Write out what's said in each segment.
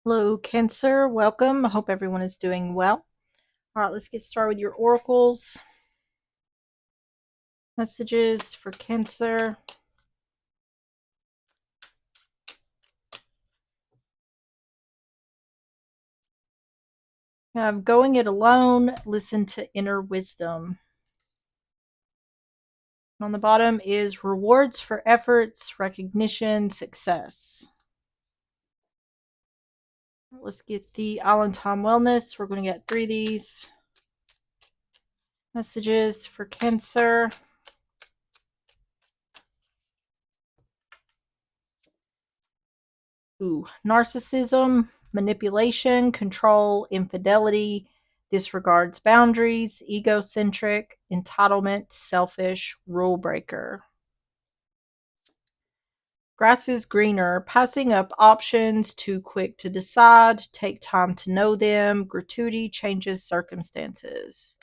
Hello, Cancer. Welcome. I hope everyone is doing well. All right, let's get started with your oracles. Messages for Cancer. Going it alone, listen to inner wisdom. On the bottom is rewards for efforts, recognition, success. Let's get the Island Time Wellness. We're going to get 3 of these. Messages for Cancer. Narcissism, manipulation, control, infidelity, disregards boundaries, egocentric, entitlement, selfish, rule breaker. Grass is greener, passing up options, too quick to decide, take time to know them, gratuity changes circumstances.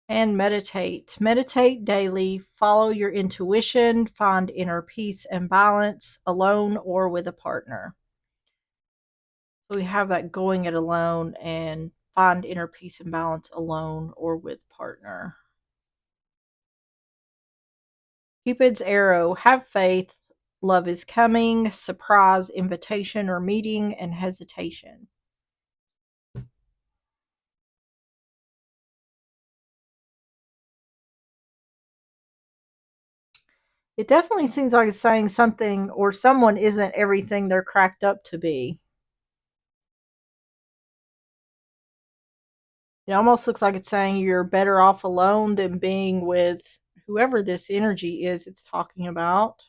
And meditate. Meditate daily, follow your intuition, find inner peace and balance, alone or with a partner. So we have that going it alone and find inner peace and balance alone or with partner. Cupid's arrow, have faith, love is coming, surprise, invitation or meeting, and hesitation. It definitely seems like it's saying something or someone isn't everything they're cracked up to be. It almost looks like it's saying you're better off alone than being with whoever this energy is it's talking about.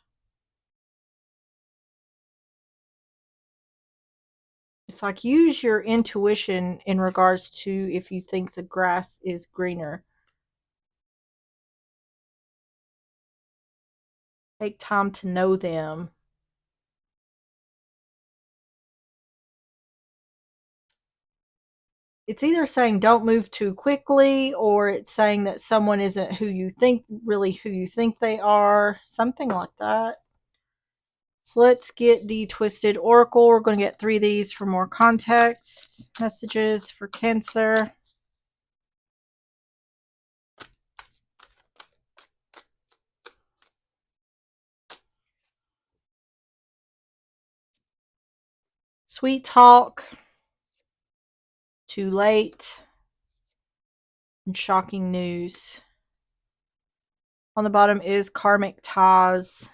It's like use your intuition in regards to if you think the grass is greener. Take time to know them. It's either saying don't move too quickly or it's saying that someone isn't who you think they are, something like that. So let's get the Twisted Oracle. We're going to get 3 of these for more context. Messages for Cancer. Sweet talk. Too late. And shocking news. On the bottom is karmic ties.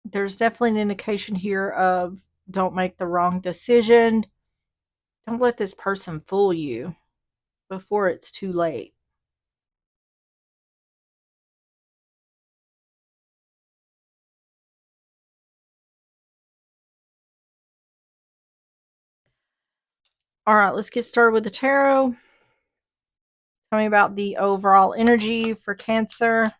There's definitely an indication here of don't make the wrong decision. Don't let this person fool you before it's too late. All right, let's get started with the tarot. Tell me about the overall energy for Cancer.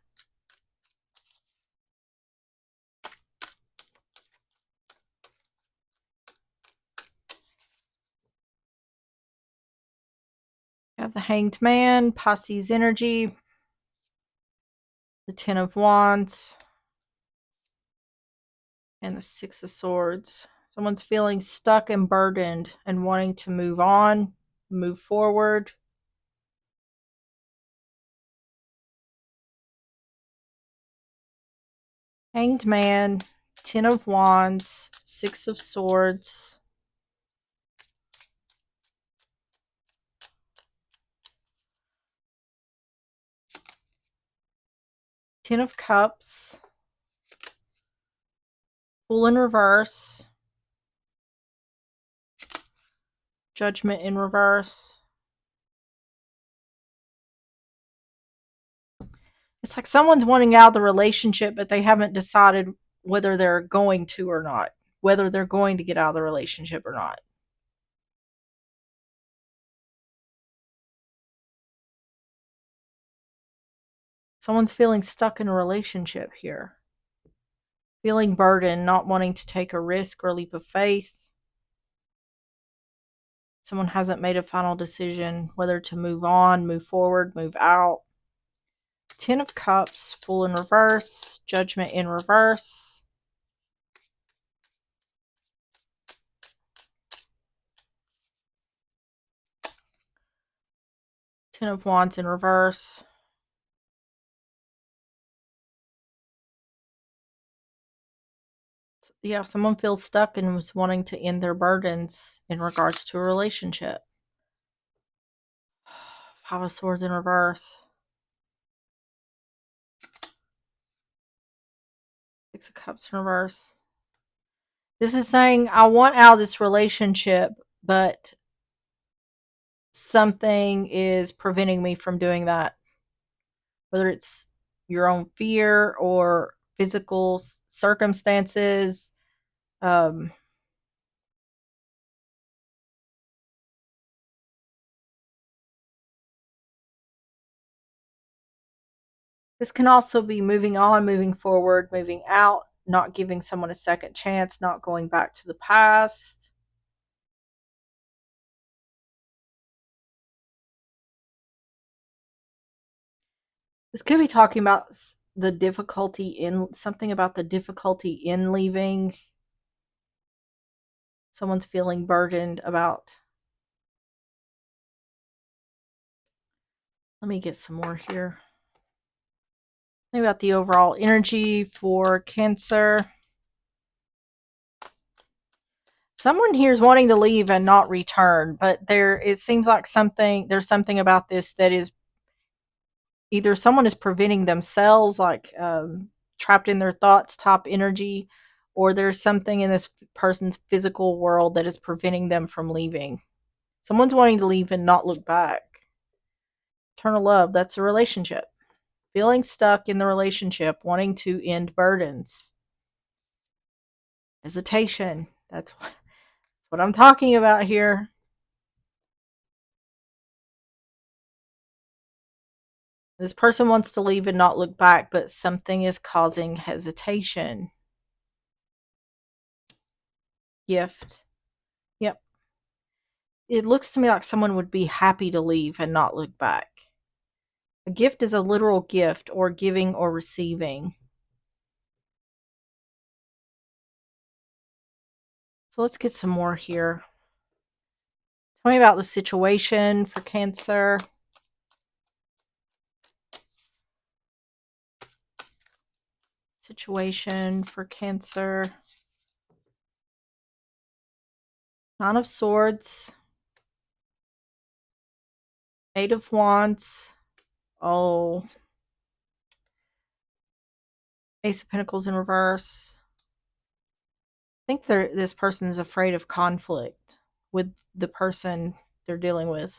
You have the Hanged Man, Pisces energy, the Ten of Wands, and the Six of Swords. Someone's feeling stuck and burdened and wanting to move on, move forward. Hanged Man, Ten of Wands, Six of Swords. Ten of Cups. Fool in reverse. Judgment in reverse. It's like someone's wanting out of the relationship, but they haven't decided whether they're going to or not, whether they're going to get out of the relationship or not. Someone's feeling stuck in a relationship here. Feeling burdened, not wanting to take a risk or leap of faith. Someone hasn't made a final decision whether to move on, move forward, move out. Ten of Cups, Fool in reverse, Judgment in reverse. Ten of Wands in reverse. Yeah, someone feels stuck and was wanting to end their burdens in regards to a relationship. Five of Swords in reverse. Six of Cups in reverse. This is saying, I want out of this relationship, but something is preventing me from doing that. Whether it's your own fear or physical circumstances. This can also be moving on, moving forward, moving out, not giving someone a second chance, not going back to the past. This could be talking about the difficulty in something about the difficulty in leaving. Someone's feeling burdened about. Let me get some more here. Think about the overall energy for Cancer. Someone here is wanting to leave and not return, but it seems like there's something about this that is either someone is preventing themselves, like trapped in their thoughts, top energy, or there's something in this person's physical world that is preventing them from leaving. Someone's wanting to leave and not look back. Eternal love, that's a relationship. Feeling stuck in the relationship, wanting to end burdens. Hesitation, that's what I'm talking about here. This person wants to leave and not look back, but something is causing hesitation. Gift. Yep. It looks to me like someone would be happy to leave and not look back. A gift is a literal gift, or giving or receiving. So let's get some more here. Tell me about the situation for Cancer. Situation for Cancer. Nine of Swords. Eight of Wands. Oh. Ace of Pentacles in reverse. I think this person is afraid of conflict with the person they're dealing with.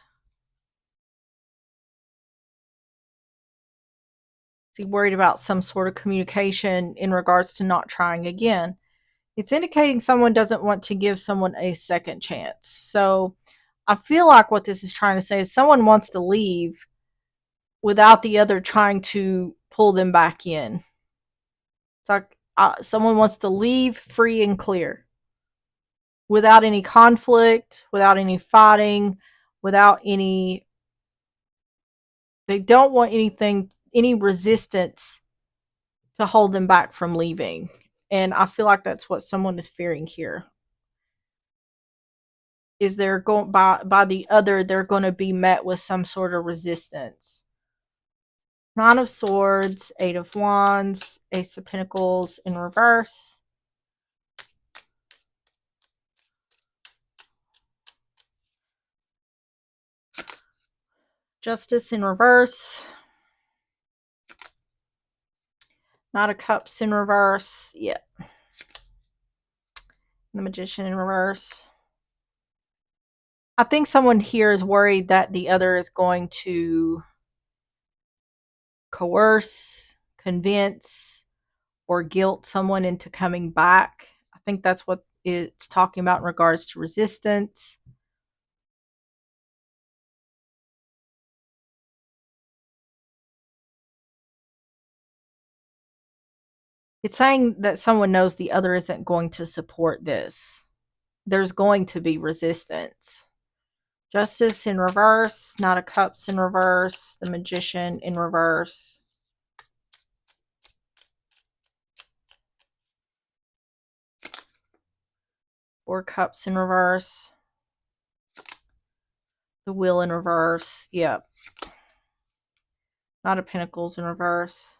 Is he worried about some sort of communication in regards to not trying again? It's indicating someone doesn't want to give someone a second chance. So I feel like what this is trying to say is someone wants to leave without the other trying to pull them back in. It's like someone wants to leave free and clear without any conflict, without any fighting, without any. They don't want any resistance to hold them back from leaving. And I feel like that's what someone is fearing here. Is they're going by the other, they're going to be met with some sort of resistance. Nine of Swords, Eight of Wands, Ace of Pentacles in reverse. Justice in reverse. Knight of Cups in reverse. Yep. The Magician in reverse. I think someone here is worried that the other is going to coerce, convince, or guilt someone into coming back. I think that's what it's talking about in regards to resistance. It's saying that someone knows the other isn't going to support this. There's going to be resistance. Justice in reverse, Knight of Cups in reverse, the Magician in reverse. Four Cups in reverse. The Wheel in reverse. Yep. Knight of Pentacles in reverse.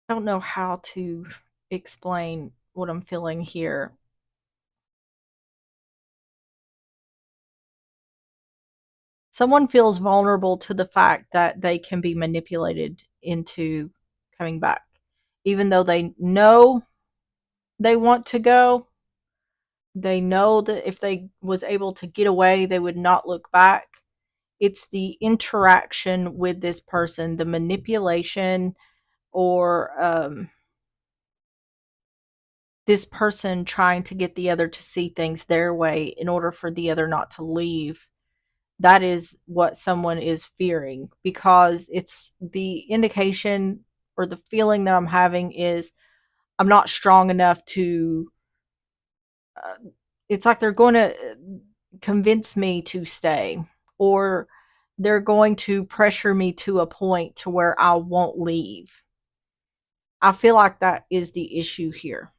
I don't know how to explain what I'm feeling here. Someone feels vulnerable to the fact that they can be manipulated into coming back. Even though they know they want to go, they know that if they was able to get away, they would not look back. It's the interaction with this person, the manipulation, or this person trying to get the other to see things their way in order for the other not to leave. That is what someone is fearing, because it's the indication or the feeling that I'm having is I'm not strong enough to. It's like they're going to convince me to stay, or they're going to pressure me to a point to where I won't leave. I feel like that is the issue here.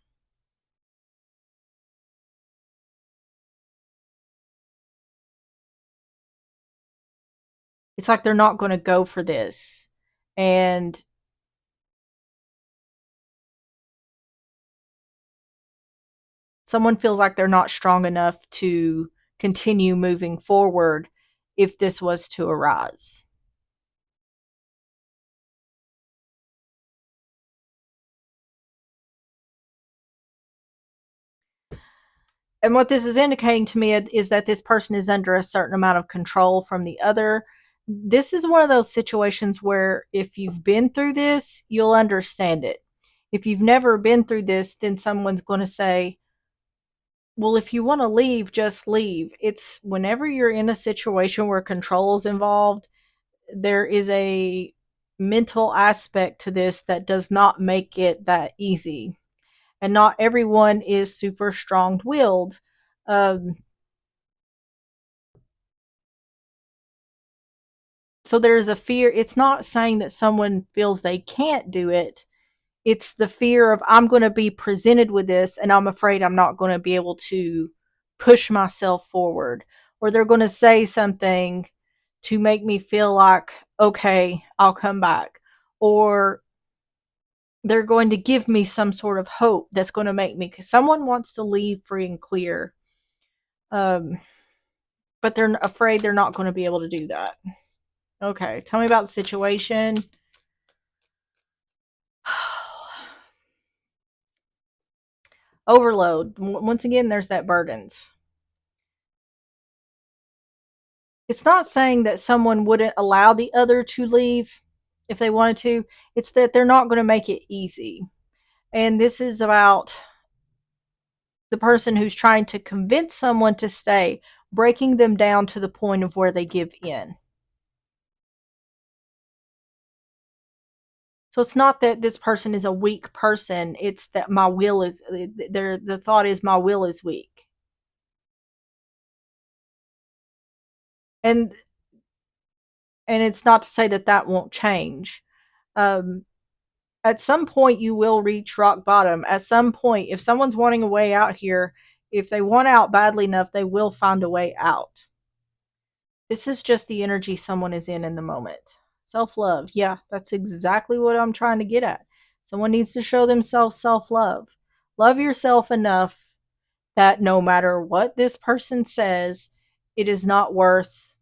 It's like they're not going to go for this. And someone feels like they're not strong enough to continue moving forward if this was to arise. And what this is indicating to me is that this person is under a certain amount of control from the other. This is one of those situations where if you've been through this, you'll understand it. If you've never been through this, then someone's going to say, well, if you want to leave, just leave. It's whenever you're in a situation where control is involved, there is a mental aspect to this that does not make it that easy. And not everyone is super strong willed. Um, so there's a fear. It's not saying that someone feels they can't do it. It's the fear of I'm going to be presented with this and I'm afraid I'm not going to be able to push myself forward. Or they're going to say something to make me feel like, okay, I'll come back. Or they're going to give me some sort of hope that's going to make me, because someone wants to leave free and clear. Um, but they're afraid they're not going to be able to do that. Okay, tell me about the situation. Overload. Once again, there's that burdens. It's not saying that someone wouldn't allow the other to leave if they wanted to. It's that they're not going to make it easy. And this is about the person who's trying to convince someone to stay, breaking them down to the point of where they give in. So it's not that this person is a weak person. It's that my will is there. The thought is my will is weak. And and it's not to say that that won't change. Um, at some point, you will reach rock bottom. At some point, if someone's wanting a way out here, if they want out badly enough, they will find a way out. This is just the energy someone is in the moment. Self love. Yeah, that's exactly what I'm trying to get at. Someone needs to show themselves self love. Love yourself enough that no matter what this person says, it is not worth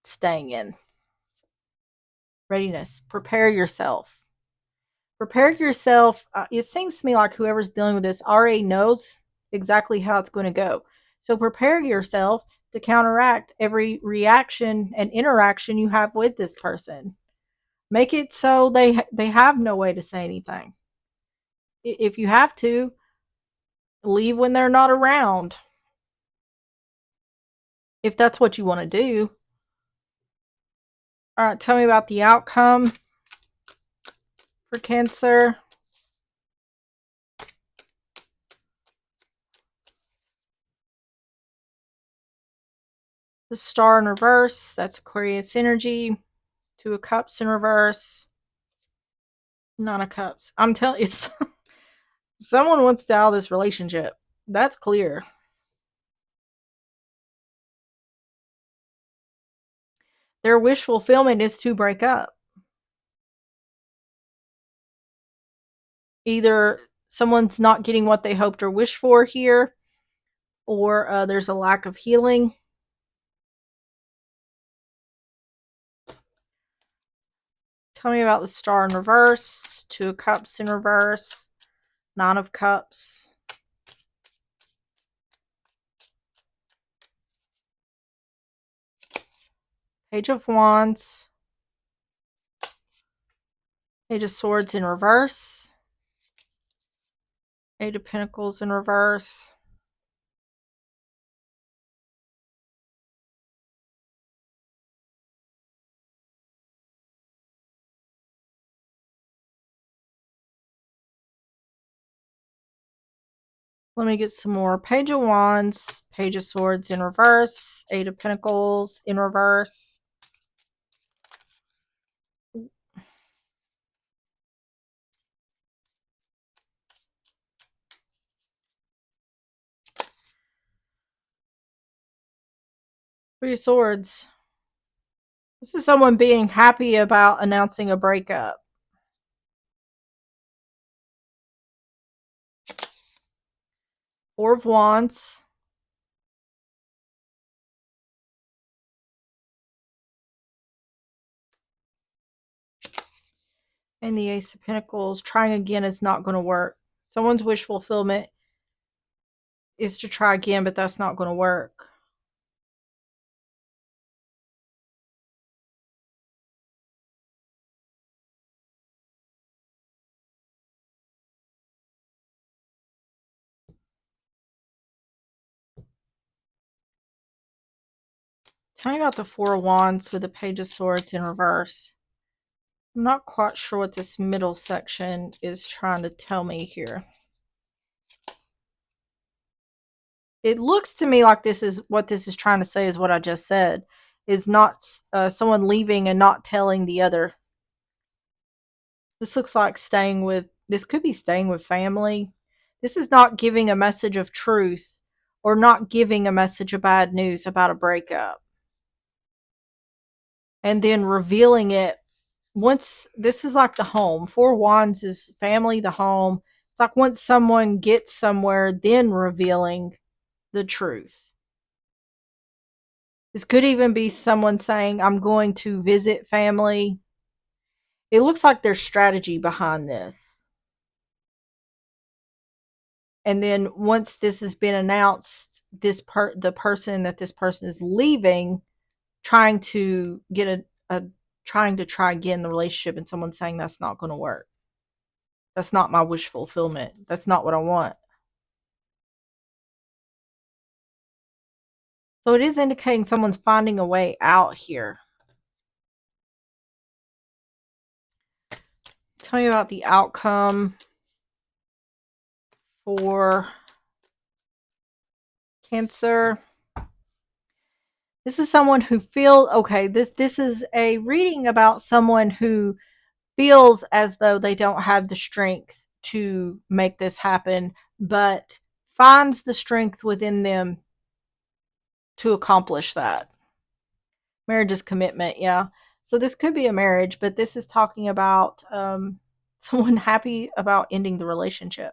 staying in. Readiness. Prepare yourself. Prepare yourself. It seems to me like whoever's dealing with this already knows exactly how it's going to go. So prepare yourself to counteract every reaction and interaction you have with this person. Make it so they have no way to say anything. If you have to, leave when they're not around. If that's what you want to do. All right, tell me about the outcome for Cancer. The Star in reverse, that's Aquarius energy. Two of Cups in reverse. Nine of Cups. I'm telling you, someone wants to out of this relationship. That's clear. Their wish fulfillment is to break up. Either someone's not getting what they hoped or wished for here, or there's a lack of healing. Tell me about the Star in reverse, Two of Cups in reverse, Nine of Cups. Page of Wands. Page of Swords in reverse. Eight of Pentacles in reverse. Let me get some more. Page of Wands, Page of Swords in reverse, Eight of Pentacles in reverse. Three of Swords. This is someone being happy about announcing a breakup. Four of Wands. And the Ace of Pentacles. Trying again is not going to work. Someone's wish fulfillment is to try again, but that's not going to work. Tell me about the Four of Wands with the Page of Swords in reverse. I'm not quite sure what this middle section is trying to tell me here. It looks to me like this is what this is trying to say is what I just said. Is not someone leaving and not telling the other. This looks like this could be staying with family. This is not giving a message of truth or not giving a message of bad news about a breakup. And then revealing it once. This is like the home. Four Wands is family, the home. It's like once someone gets somewhere, then revealing the truth. This could even be someone saying, I'm going to visit family. It looks like there's strategy behind this. And then once this has been announced, the person that this person is leaving, trying to get trying to try again the relationship, and someone saying that's not going to work. That's not my wish fulfillment. That's not what I want. So it is indicating someone's finding a way out here. Tell me about the outcome for Cancer. This is someone who feels okay. This is a reading about someone who feels as though they don't have the strength to make this happen, but finds the strength within them to accomplish that. Marriage is commitment, yeah. So this could be a marriage, but this is talking about someone happy about ending the relationship.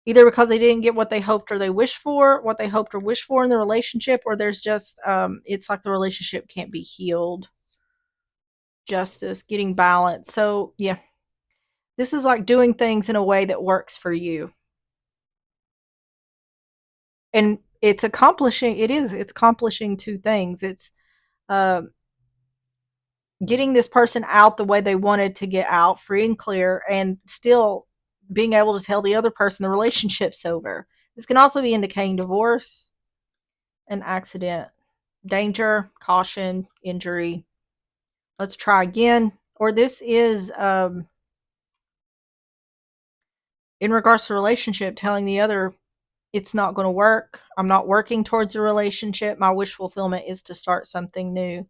Either because they didn't get what they hoped or they wished for, what they hoped or wished for in the relationship, or there's just, it's like the relationship can't be healed. Justice, getting balance. So, yeah, this is like doing things in a way that works for you. And it's accomplishing two things. It's uh, getting this person out the way they wanted to get out, free and clear, and still being able to tell the other person the relationship's over. This can also be indicating divorce, an accident, danger, caution, injury. Let's try again. Or this is in regards to relationship, telling the other It's not going to work. I'm not working towards a relationship. My wish fulfillment is to start something new.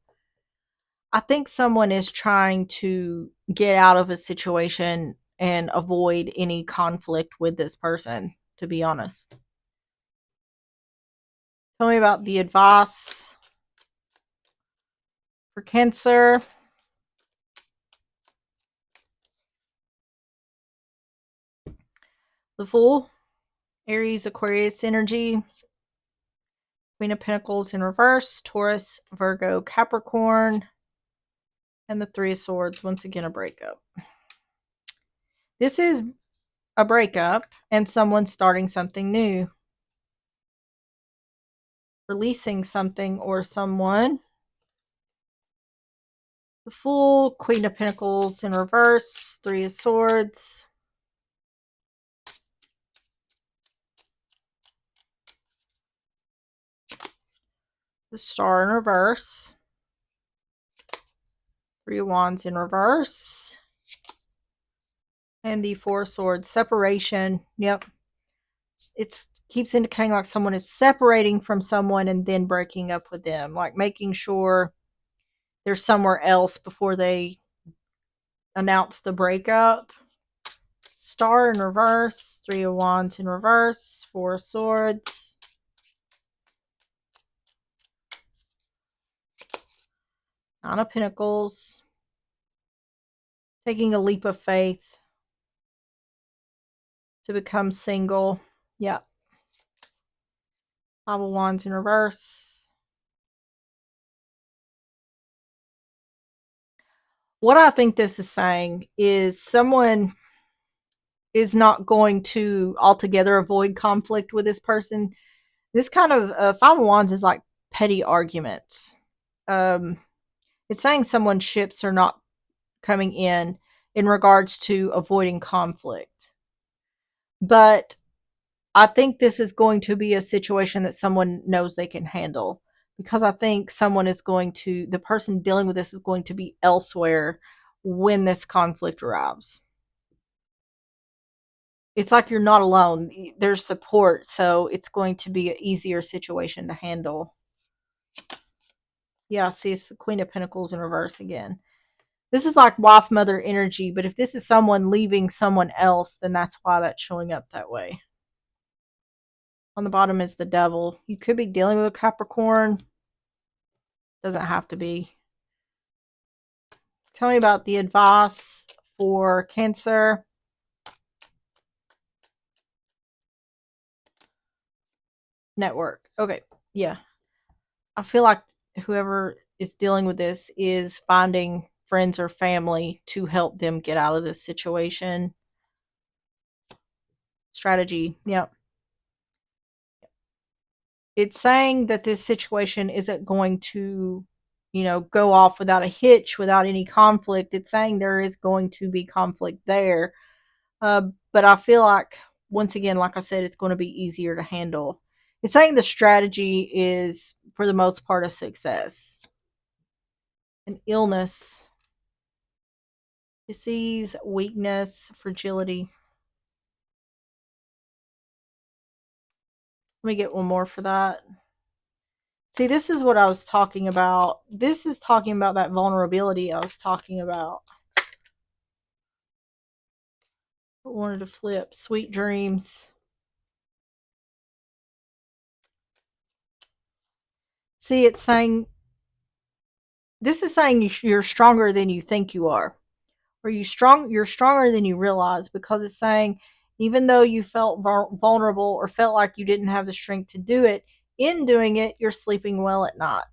I think someone is trying to get out of a situation and avoid any conflict with this person, to be honest. Tell me about the advice for Cancer. The Fool, Aries, Aquarius energy. Queen of Pentacles in reverse, Taurus, Virgo, Capricorn, and the Three of Swords. Once again, a breakup. This is a breakup and someone starting something new, releasing something or someone. The Fool, Queen of Pentacles in reverse, Three of Swords, the Star in reverse, Three of Wands in reverse, and the Four of Swords. Separation. Yep. It keeps indicating like someone is separating from someone and then breaking up with them, like making sure they're somewhere else before they announce the breakup. Star in reverse, Three of Wands in reverse, Four of Swords, Nine of Pentacles, taking a leap of faith to become single. Yep. Five of Wands in reverse. What I think this is saying is someone is not going to altogether avoid conflict with this person. This kind of Five of Wands is like petty arguments. It's saying someone's ships are not coming in regards to avoiding conflict. But I think this is going to be a situation that someone knows they can handle, because I think the person dealing with this is going to be elsewhere when this conflict arrives. It's like you're not alone. There's support, so it's going to be an easier situation to handle. Yeah, see, it's the Queen of Pentacles in reverse again. This is like wife mother energy, but if this is someone leaving someone else, then that's why that's showing up that way. On the bottom is the Devil. You could be dealing with a Capricorn. Doesn't have to be. Tell me about the advice for Cancer. Network. Okay. Yeah. I feel like whoever is dealing with this is finding friends or family to help them get out of this situation. Strategy. Yep. It's saying that this situation isn't going to, go off without a hitch, without any conflict. It's saying there is going to be conflict there. But I feel like, once again, like I said, it's going to be easier to handle. It's saying the strategy is, for the most part, a success. An illness, disease, weakness, fragility. Let me get one more for that. See, this is what I was talking about. This is talking about that vulnerability I was talking about. I wanted to flip. Sweet dreams. See, it's saying, this is saying you're stronger than you think you are. Or you're stronger than you realize, because it's saying even though you felt vulnerable or felt like you didn't have the strength to do it, in doing it, you're sleeping well at night.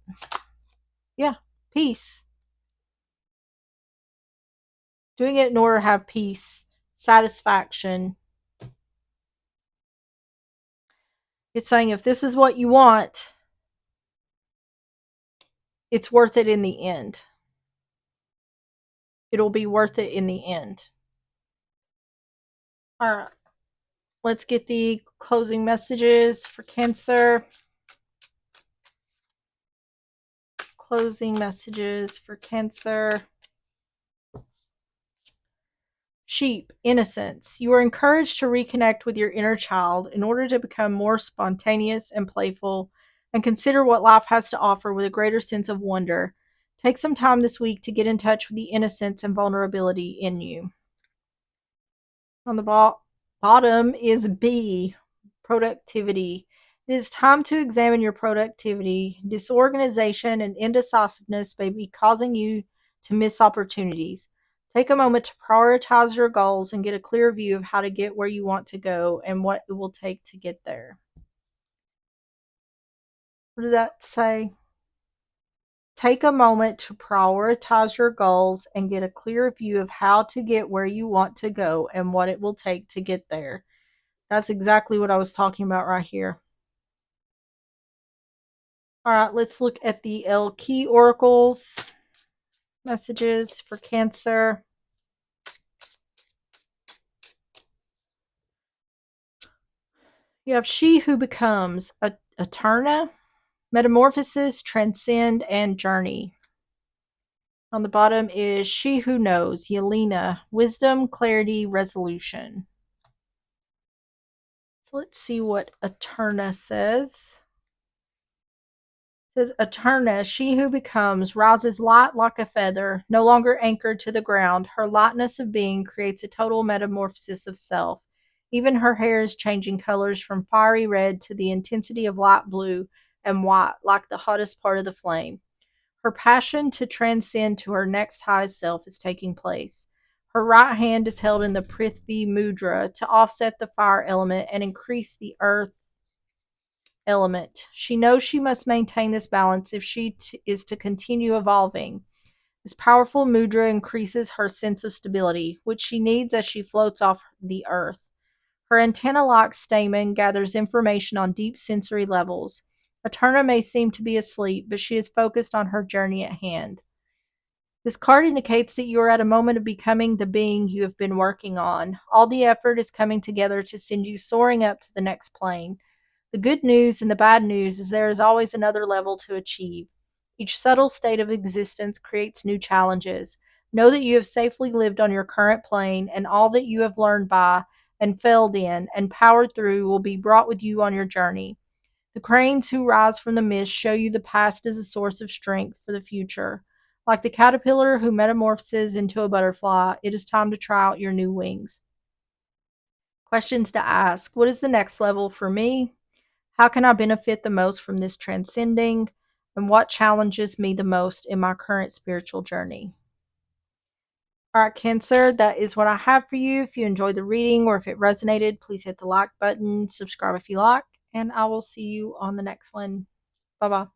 Yeah, peace. Doing it in order to have peace, satisfaction. It's saying if this is what you want, it's worth it in the end. It'll be worth it in the end. All right. Let's get the closing messages for Cancer. Closing messages for Cancer. Sheep, innocence. You are encouraged to reconnect with your inner child in order to become more spontaneous and playful and consider what life has to offer with a greater sense of wonder. Take some time this week to get in touch with the innocence and vulnerability in you. On the bottom is B, productivity. It is time to examine your productivity. Disorganization and indecisiveness may be causing you to miss opportunities. Take a moment to prioritize your goals and get a clear view of how to get where you want to go and what it will take to get there. What did that say? Take a moment to prioritize your goals and get a clear view of how to get where you want to go and what it will take to get there. That's exactly what I was talking about right here. All right, let's look at the L key oracles messages for Cancer. You have she who becomes a Eterna, metamorphosis, transcend, and journey. On the bottom is she who knows, Yelena, wisdom, clarity, resolution. So let's see what Eterna says. It says Eterna, she who becomes, rises light like a feather, no longer anchored to the ground. Her lightness of being creates a total metamorphosis of self. Even her hair is changing colors from fiery red to the intensity of light blue and white, like the hottest part of the flame. Her passion to transcend to her next highest self is taking place. Her right hand is held in the Prithvi Mudra to offset the fire element and increase the earth element. She knows she must maintain this balance if she is to continue evolving. This powerful mudra increases her sense of stability, which she needs as she floats off the earth. Her antenna-like stamen gathers information on deep sensory levels. Eterna may seem to be asleep, but she is focused on her journey at hand. This card indicates that you are at a moment of becoming the being you have been working on. All the effort is coming together to send you soaring up to the next plane. The good news and the bad news is there is always another level to achieve. Each subtle state of existence creates new challenges. Know that you have safely lived on your current plane, and all that you have learned by and failed in and powered through will be brought with you on your journey. The cranes who rise from the mist show you the past as a source of strength for the future. Like the caterpillar who metamorphoses into a butterfly, it is time to try out your new wings. Questions to ask. What is the next level for me? How can I benefit the most from this transcending? And what challenges me the most in my current spiritual journey? All right, Cancer, that is what I have for you. If you enjoyed the reading or if it resonated, please hit the like button, subscribe if you like, and I will see you on the next one. Bye bye.